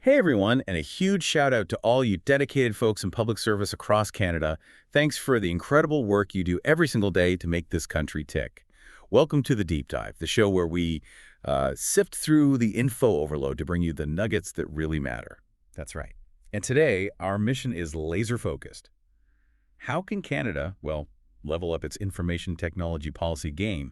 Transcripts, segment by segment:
Hey everyone, and a huge shout out to all you dedicated folks in public service across Canada. Thanks for the incredible work you do every single day to make this country tick. Welcome to the Deep Dive, the show where we sift through the info overload to bring you the nuggets that really matter. That's right. And today, our mission is laser-focused. How can Canada, well, level up its information technology policy game?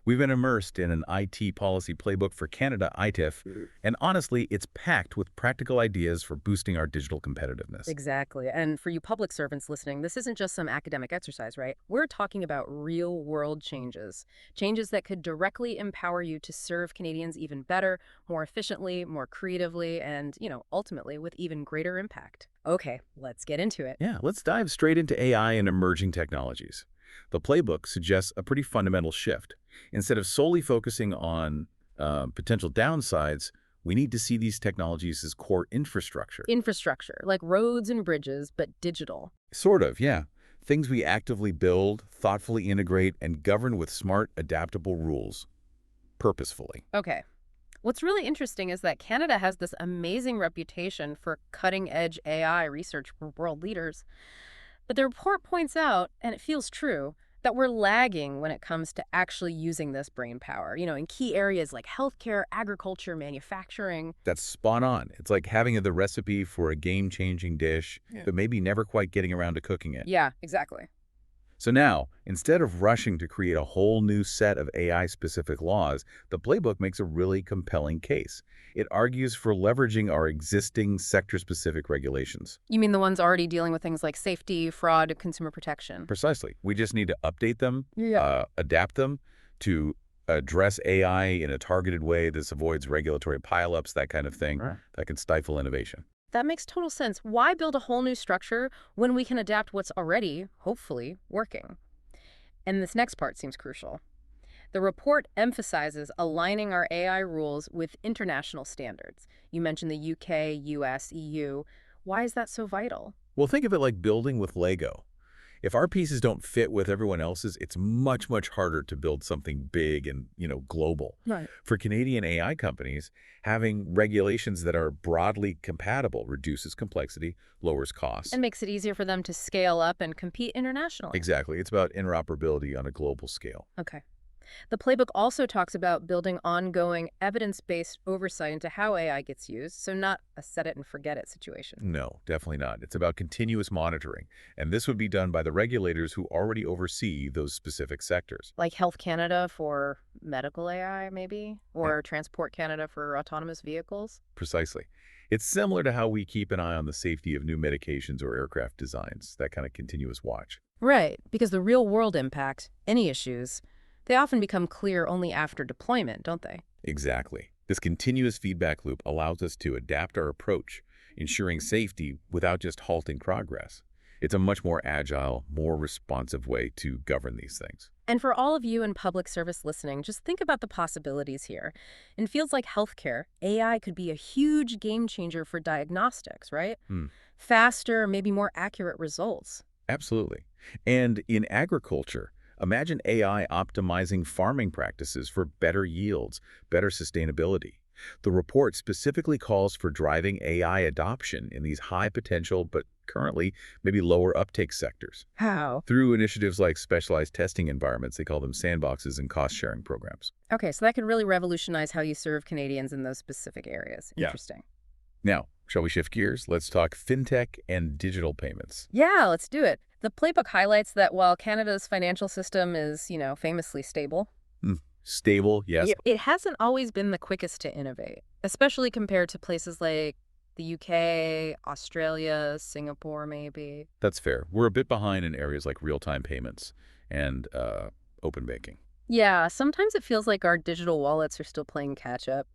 We've been immersed in an IT policy playbook for Canada ITIF, and honestly, it's packed with practical ideas for boosting our digital competitiveness. Exactly. And for you public servants listening, this isn't just some academic exercise, right? We're talking about real world changes, changes that could directly empower you to serve Canadians even better, more efficiently, more creatively, and, ultimately with even greater impact. Okay, let's get into it. Yeah, let's dive straight into AI and emerging technologies. The playbook suggests a pretty fundamental shift. Instead of solely focusing on potential downsides, we need to see these technologies as core infrastructure. Infrastructure, like roads and bridges, but digital. Sort of, yeah. Things we actively build, thoughtfully integrate, and govern with smart, adaptable rules, purposefully. Okay. What's really interesting is that Canada has this amazing reputation for cutting-edge AI research for world leaders. But the report points out, and it feels true, that we're lagging when it comes to actually using this brain power, in key areas like healthcare, agriculture, manufacturing. That's spot on. It's like having the recipe for a game-changing dish, but maybe never quite getting around to cooking it. Yeah, exactly. So now, instead of rushing to create a whole new set of AI-specific laws, the playbook makes a really compelling case. It argues for leveraging our existing sector-specific regulations. You mean the ones already dealing with things like safety, fraud, consumer protection? Precisely. We just need to update them, Yeah. adapt them to address AI in a targeted way that avoids regulatory pileups, that kind of thing, Right. that can stifle innovation. That makes total sense. Why build a whole new structure when we can adapt what's already, hopefully, working? And this next part seems crucial. The report emphasizes aligning our AI rules with international standards. You mentioned the UK, US, EU. Why is that so vital? Well, think of it like building with Lego. If our pieces don't fit with everyone else's, it's much, much harder to build something big and, global. Right. For Canadian AI companies, having regulations that are broadly compatible reduces complexity, lowers costs. And makes it easier for them to scale up and compete internationally. Exactly. It's about interoperability on a global scale. Okay. The playbook also talks about building ongoing evidence-based oversight into how AI gets used, so not a set it and forget it situation. No, definitely not. It's about continuous monitoring, and this would be done by the regulators who already oversee those specific sectors. Like Health Canada for medical AI, maybe? Yeah. Or Transport Canada for autonomous vehicles? Precisely. It's similar to how we keep an eye on the safety of new medications or aircraft designs, that kind of continuous watch. Right, because the real-world impact, any issues, they often become clear only after deployment, don't they? Exactly. This continuous feedback loop allows us to adapt our approach, ensuring safety without just halting progress. It's a much more agile, more responsive way to govern these things. And for all of you in public service listening, just think about the possibilities here. In fields like healthcare, AI could be a huge game changer for diagnostics, right? Hmm. Faster, maybe more accurate results. Absolutely. And in agriculture, imagine AI optimizing farming practices for better yields, better sustainability. The report specifically calls for driving AI adoption in these high potential but currently maybe lower uptake sectors How? through initiatives like specialized testing environments. They call them sandboxes and cost-sharing programs. Okay, so that could really revolutionize how you serve Canadians in those specific areas. Yeah. Interesting. Now, shall we shift gears? Let's talk fintech and digital payments. Yeah, let's do it. The playbook highlights that while Canada's financial system is, famously stable, Stable, yes. it hasn't always been the quickest to innovate, especially compared to places like the UK, Australia, Singapore, maybe. That's fair. We're a bit behind in areas like real-time payments and open banking. Yeah, sometimes it feels like our digital wallets are still playing catch up.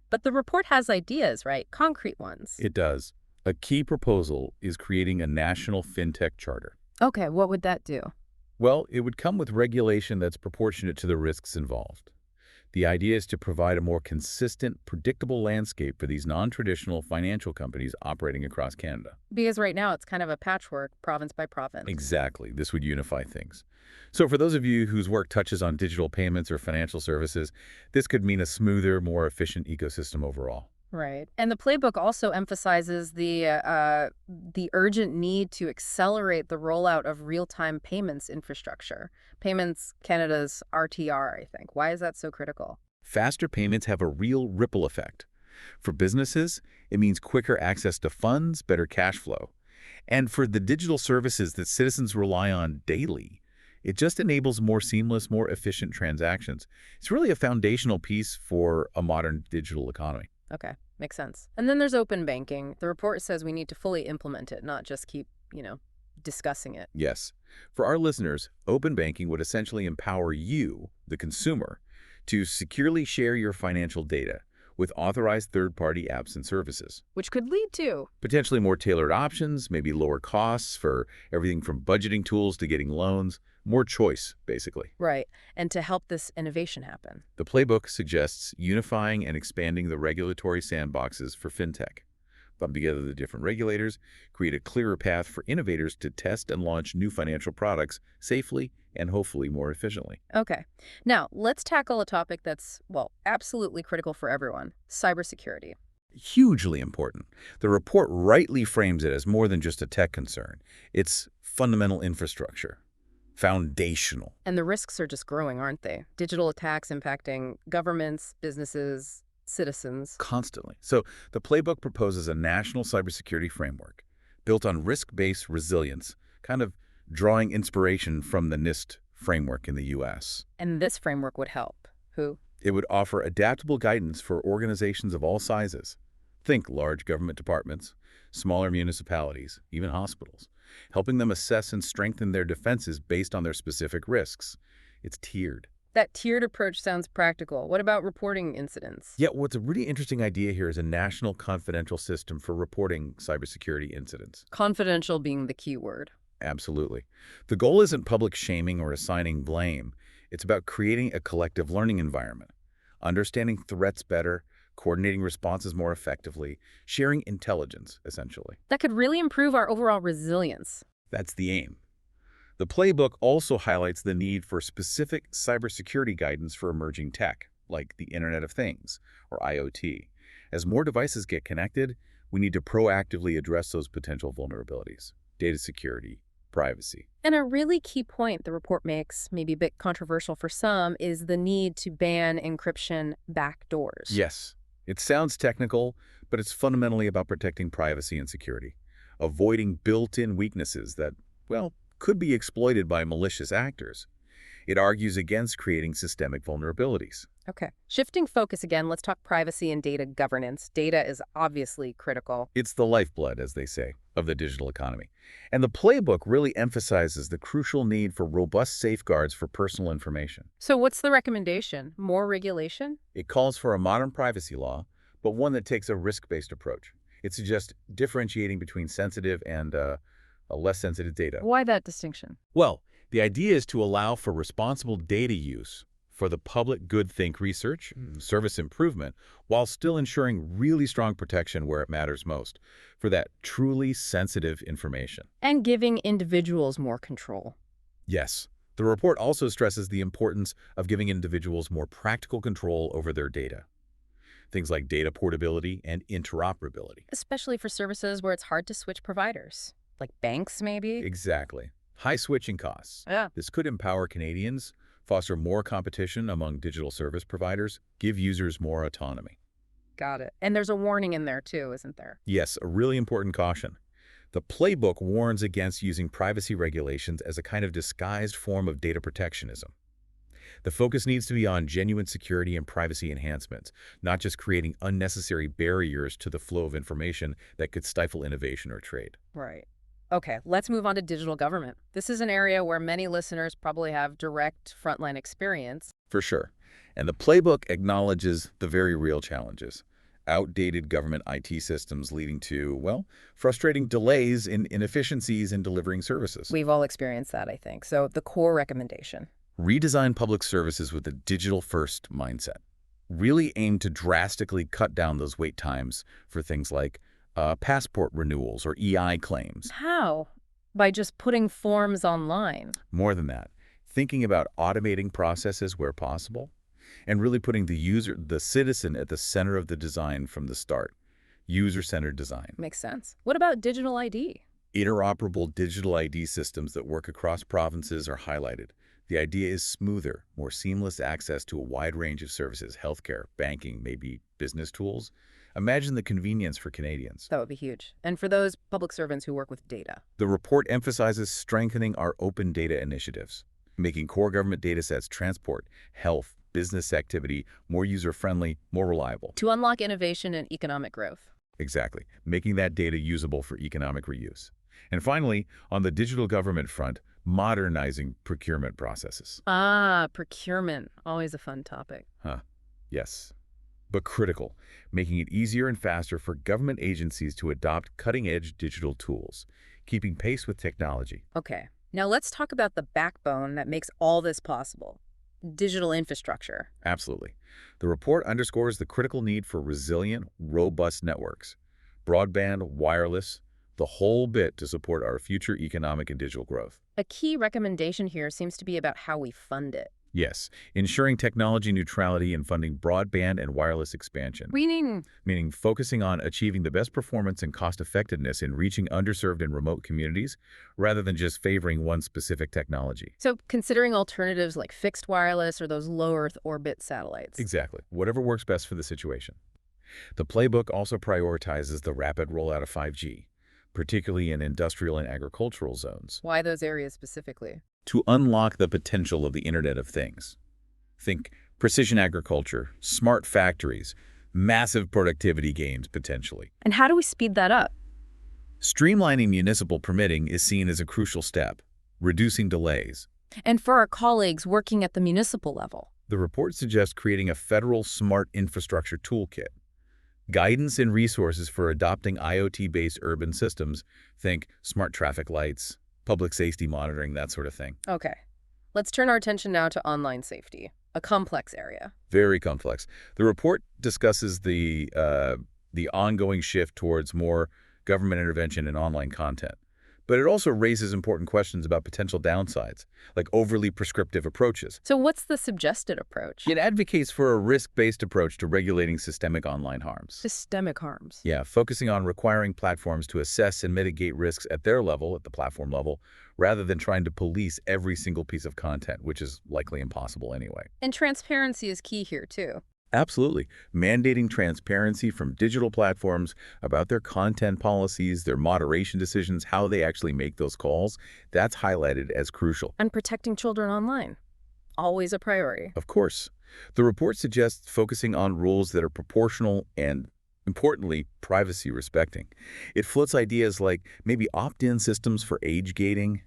But the report has ideas, right? Concrete ones. It does. A key proposal is creating a national fintech charter. Okay, what would that do? Well, it would come with regulation that's proportionate to the risks involved. The idea is to provide a more consistent, predictable landscape for these non-traditional financial companies operating across Canada. Because right now it's kind of a patchwork, province by province. Exactly. This would unify things. So for those of you whose work touches on digital payments or financial services, this could mean a smoother, more efficient ecosystem overall. Right. And the playbook also emphasizes the urgent need to accelerate the rollout of real-time payments infrastructure. Payments Canada's RTR, I think. Why is that so critical? Faster payments have a real ripple effect. For businesses, it means quicker access to funds, better cash flow. And for the digital services that citizens rely on daily, it just enables more seamless, more efficient transactions. It's really a foundational piece for a modern digital economy. Okay, makes sense. And then there's open banking. The report says we need to fully implement it, not just keep, discussing it. Yes. For our listeners, open banking would essentially empower you, the consumer, to securely share your financial data with authorized third-party apps and services. Which could lead to. Potentially more tailored options, maybe lower costs for everything from budgeting tools to getting loans, more choice, basically. Right. And to help this innovation happen. The playbook suggests unifying and expanding the regulatory sandboxes for fintech. Bump together the different regulators, create a clearer path for innovators to test and launch new financial products safely and hopefully more efficiently. Okay. Now, let's tackle a topic that's, well, absolutely critical for everyone, cybersecurity. Hugely important. The report rightly frames it as more than just a tech concern. It's fundamental infrastructure, foundational. And the risks are just growing, aren't they? Digital attacks impacting governments, businesses, citizens. Constantly. So the playbook proposes a national cybersecurity framework built on risk-based resilience, kind of drawing inspiration from the NIST framework in the U.S. And this framework would help. Who? It would offer adaptable guidance for organizations of all sizes. Think large government departments, smaller municipalities, even hospitals, helping them assess and strengthen their defenses based on their specific risks. It's tiered. That tiered approach sounds practical. What about reporting incidents? Yet what's a really interesting idea here is a national confidential system for reporting cybersecurity incidents. Confidential being the key word. Absolutely. The goal isn't public shaming or assigning blame. It's about creating a collective learning environment, understanding threats better, coordinating responses more effectively, sharing intelligence, essentially. That could really improve our overall resilience. That's the aim. The playbook also highlights the need for specific cybersecurity guidance for emerging tech, like the Internet of Things, or IoT. As more devices get connected, we need to proactively address those potential vulnerabilities. Data security, privacy. And a really key point the report makes, maybe a bit controversial for some, is the need to ban encryption backdoors. Yes, it sounds technical, but it's fundamentally about protecting privacy and security, avoiding built-in weaknesses that, well, could be exploited by malicious actors. It argues against creating systemic vulnerabilities. Okay. Shifting focus again, let's talk privacy and data governance. Data is obviously critical. It's the lifeblood, as they say, of the digital economy. And the playbook really emphasizes the crucial need for robust safeguards for personal information. So what's the recommendation? More regulation? It calls for a modern privacy law, but one that takes a risk-based approach. It suggests differentiating between sensitive and a less sensitive data. Why that distinction? Well, the idea is to allow for responsible data use for the public good think research, service improvement, while still ensuring really strong protection where it matters most, for that truly sensitive information. And giving individuals more control. Yes. The report also stresses the importance of giving individuals more practical control over their data. Things like data portability and interoperability. Especially for services where it's hard to switch providers. Like banks, maybe? Exactly. High switching costs. Yeah. This could empower Canadians, foster more competition among digital service providers, give users more autonomy. Got it. And there's a warning in there too, isn't there? Yes, a really important caution. The playbook warns against using privacy regulations as a kind of disguised form of data protectionism. The focus needs to be on genuine security and privacy enhancements, not just creating unnecessary barriers to the flow of information that could stifle innovation or trade. Right. Okay, let's move on to digital government. This is an area where many listeners probably have direct frontline experience. For sure. And the playbook acknowledges the very real challenges. Outdated government IT systems leading to, well, frustrating delays in inefficiencies in delivering services. We've all experienced that, I think. So the core recommendation. Redesign public services with a digital-first mindset. Really aim to drastically cut down those wait times for things like passport renewals or EI claims. How? By just putting forms online. More than that, thinking about automating processes where possible, and really putting the citizen at the center of the design from the start. User-centered design. Makes sense. What about digital ID? Interoperable digital ID systems that work across provinces are highlighted. The idea is smoother, more seamless access to a wide range of services, healthcare, banking, maybe business tools. Imagine the convenience for Canadians. That would be huge. And for those public servants who work with data. The report emphasizes strengthening our open data initiatives, making core government datasets transport, health, business activity more user-friendly, more reliable. To unlock innovation and economic growth. Exactly, making that data usable for economic reuse. And finally, on the digital government front, modernizing procurement processes. Ah, procurement. Always a fun topic. Yes, but critical, making it easier and faster for government agencies to adopt cutting-edge digital tools, keeping pace with technology. Okay. Now let's talk about the backbone that makes all this possible. Digital infrastructure. Absolutely. The report underscores the critical need for resilient, robust networks, broadband, wireless, the whole bit to support our future economic and digital growth. A key recommendation here seems to be about how we fund it. Yes, ensuring technology neutrality and funding broadband and wireless expansion. Meaning focusing on achieving the best performance and cost-effectiveness in reaching underserved and remote communities, rather than just favoring one specific technology. So considering alternatives like fixed wireless or those low Earth orbit satellites. Exactly. Whatever works best for the situation. The playbook also prioritizes the rapid rollout of 5G, particularly in industrial and agricultural zones, Why those areas specifically? to unlock the potential of the Internet of Things. Think precision agriculture, smart factories, massive productivity gains potentially. And how do we speed that up? Streamlining municipal permitting is seen as a crucial step, reducing delays. And for our colleagues working at the municipal level. The report suggests creating a federal smart infrastructure toolkit. Guidance and resources for adopting IoT-based urban systems, think smart traffic lights, public safety monitoring, that sort of thing. Okay. Let's turn our attention now to online safety, a complex area. Very complex. The report discusses the ongoing shift towards more government intervention in online content. But it also raises important questions about potential downsides, like overly prescriptive approaches. So what's the suggested approach? It advocates for a risk-based approach to regulating systemic online harms. Systemic harms. Yeah, focusing on requiring platforms to assess and mitigate risks at their level, at the platform level, rather than trying to police every single piece of content, which is likely impossible anyway. And transparency is key here, too. Absolutely. Mandating transparency from digital platforms about their content policies, their moderation decisions, how they actually make those calls, that's highlighted as crucial. And protecting children online. Always a priority. Of course. The report suggests focusing on rules that are proportional and, importantly, privacy respecting. It floats ideas like maybe opt-in systems for age gating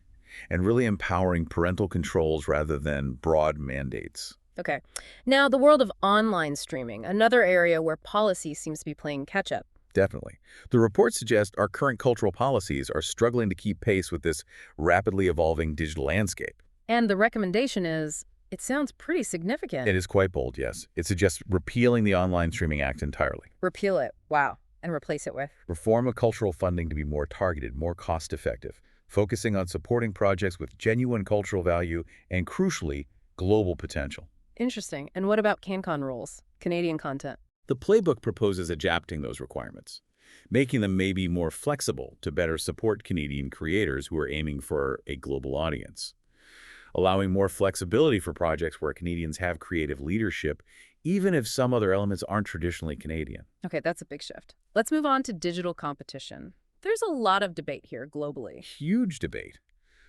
and really empowering parental controls rather than broad mandates. Okay. Now, the world of online streaming, another area where policy seems to be playing catch-up. Definitely. The report suggests our current cultural policies are struggling to keep pace with this rapidly evolving digital landscape. And the recommendation is, it sounds pretty significant. It is quite bold, yes. It suggests repealing the Online Streaming Act entirely. Repeal it. Wow. And replace it with? Reform of cultural funding to be more targeted, more cost-effective, focusing on supporting projects with genuine cultural value and, crucially, global potential. Interesting. And what about CanCon rules? Canadian content. The playbook proposes adapting those requirements, making them maybe more flexible to better support Canadian creators who are aiming for a global audience, allowing more flexibility for projects where Canadians have creative leadership, even if some other elements aren't traditionally Canadian. Okay, that's a big shift. Let's move on to digital competition. There's a lot of debate here globally. Huge debate.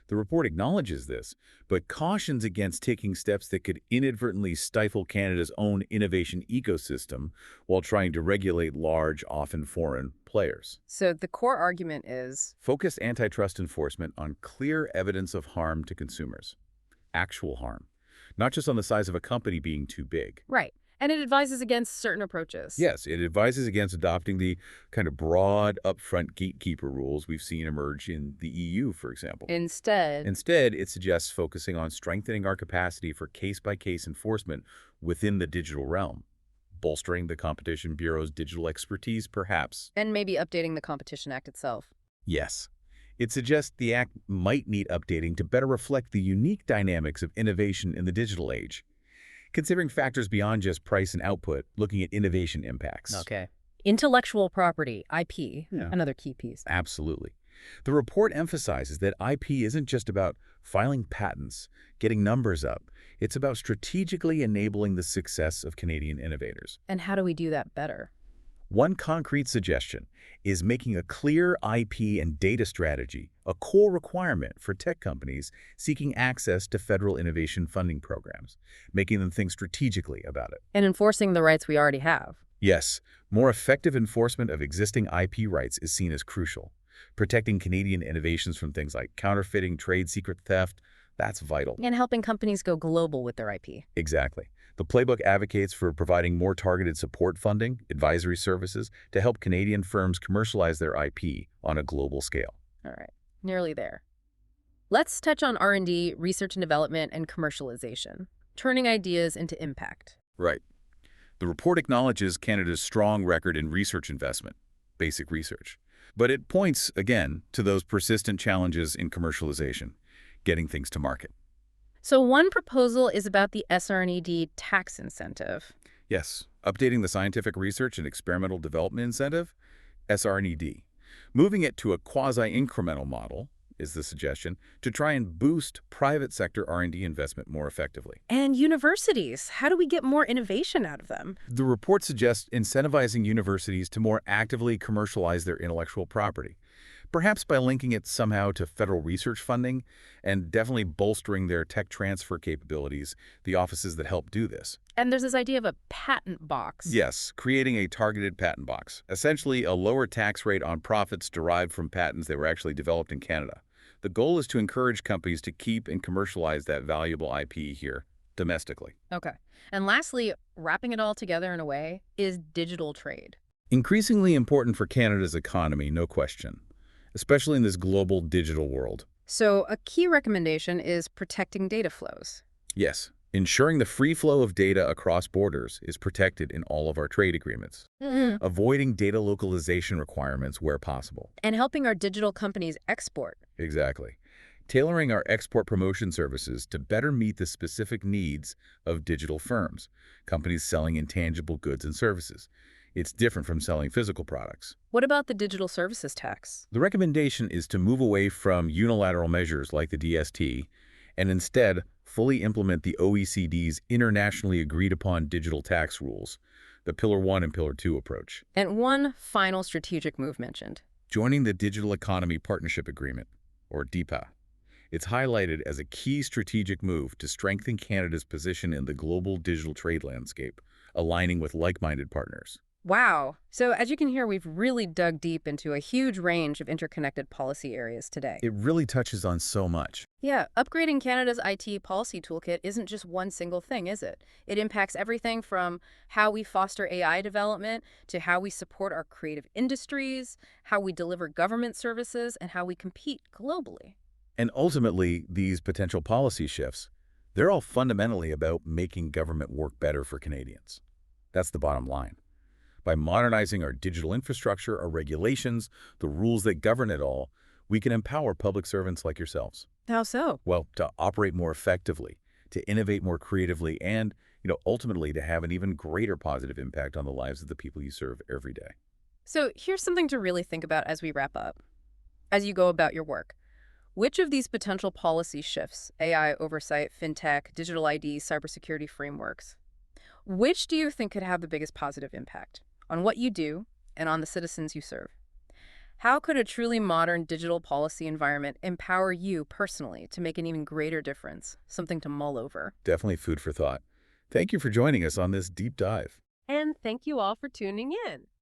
The report acknowledges this, but cautions against taking steps that could inadvertently stifle Canada's own innovation ecosystem while trying to regulate large, often foreign, players. So the core argument is Focus antitrust enforcement on clear evidence of harm to consumers. Actual harm. Not just on the size of a company being too big. right. And it advises against certain approaches. Yes, it advises against adopting the kind of broad, upfront gatekeeper rules we've seen emerge in the EU, for example. Instead, it suggests focusing on strengthening our capacity for case-by-case enforcement within the digital realm, bolstering the Competition Bureau's digital expertise, perhaps. And maybe updating the Competition Act itself. Yes. It suggests the Act might need updating to better reflect the unique dynamics of innovation in the digital age. considering factors beyond just price and output, looking at innovation impacts. Okay. Intellectual property, IP, Yeah. another key piece. Absolutely. The report emphasizes that IP isn't just about filing patents, getting numbers up. It's about strategically enabling the success of Canadian innovators. And how do we do that better? One concrete suggestion is making a clear IP and data strategy a core requirement for tech companies seeking access to federal innovation funding programs, making them think strategically about it. And enforcing the rights we already have. Yes, more effective enforcement of existing IP rights is seen as crucial. Protecting Canadian innovations from things like counterfeiting, trade secret theft, that's vital. And helping companies go global with their IP. Exactly. The playbook advocates for providing more targeted support funding, advisory services, to help Canadian firms commercialize their IP on a global scale. All right, nearly there. Let's touch on R&D, research and development, and commercialization, turning ideas into impact. Right. The report acknowledges Canada's strong record in research investment, basic research. But it points, again, to those persistent challenges in commercialization, getting things to market. So one proposal is about the SR&ED tax incentive. Yes, updating the Scientific Research and Experimental Development Incentive, SR&ED. Moving it to a quasi-incremental model is the suggestion to try and boost private sector R&D investment more effectively. And universities, how do we get more innovation out of them? The report suggests incentivizing universities to more actively commercialize their intellectual property, perhaps by linking it somehow to federal research funding and definitely bolstering their tech transfer capabilities, the offices that help do this. And there's this idea of a patent box. Yes, creating a targeted patent box, essentially a lower tax rate on profits derived from patents that were actually developed in Canada. The goal is to encourage companies to keep and commercialize that valuable IP here domestically. Okay. And lastly, wrapping it all together in a way, is digital trade. Increasingly important for Canada's economy, no question, especially in this global digital world. So a key recommendation is protecting data flows. Yes, ensuring the free flow of data across borders is protected in all of our trade agreements. Avoiding data localization requirements where possible. And helping our digital companies export. Exactly. Tailoring our export promotion services to better meet the specific needs of digital firms, companies selling intangible goods and services. It's different from selling physical products. What about the digital services tax? The recommendation is to move away from unilateral measures like the DST and instead fully implement the OECD's internationally agreed-upon digital tax rules, the Pillar 1 and Pillar 2 approach. And one final strategic move mentioned. Joining the Digital Economy Partnership Agreement, or DEPA. It's highlighted as a key strategic move to strengthen Canada's position in the global digital trade landscape, aligning with like-minded partners. Wow. So as you can hear, we've really dug deep into a huge range of interconnected policy areas today. It really touches on so much. Yeah, upgrading Canada's IT policy toolkit isn't just one single thing, is it? It impacts everything from how we foster AI development to how we support our creative industries, how we deliver government services, and how we compete globally. And ultimately, these potential policy shifts, they're all fundamentally about making government work better for Canadians. That's the bottom line. By modernizing our digital infrastructure, our regulations, the rules that govern it all, we can empower public servants like yourselves. How so? Well, to operate more effectively, to innovate more creatively, and, ultimately to have an even greater positive impact on the lives of the people you serve every day. So here's something to really think about as we wrap up. As you go about your work, which of these potential policy shifts, AI oversight, fintech, digital ID, cybersecurity frameworks, which do you think could have the biggest positive impact on what you do and on the citizens you serve? How could a truly modern digital policy environment empower you personally to make an even greater difference? Something to mull over. Definitely food for thought. Thank you for joining us on this deep dive. And thank you all for tuning in.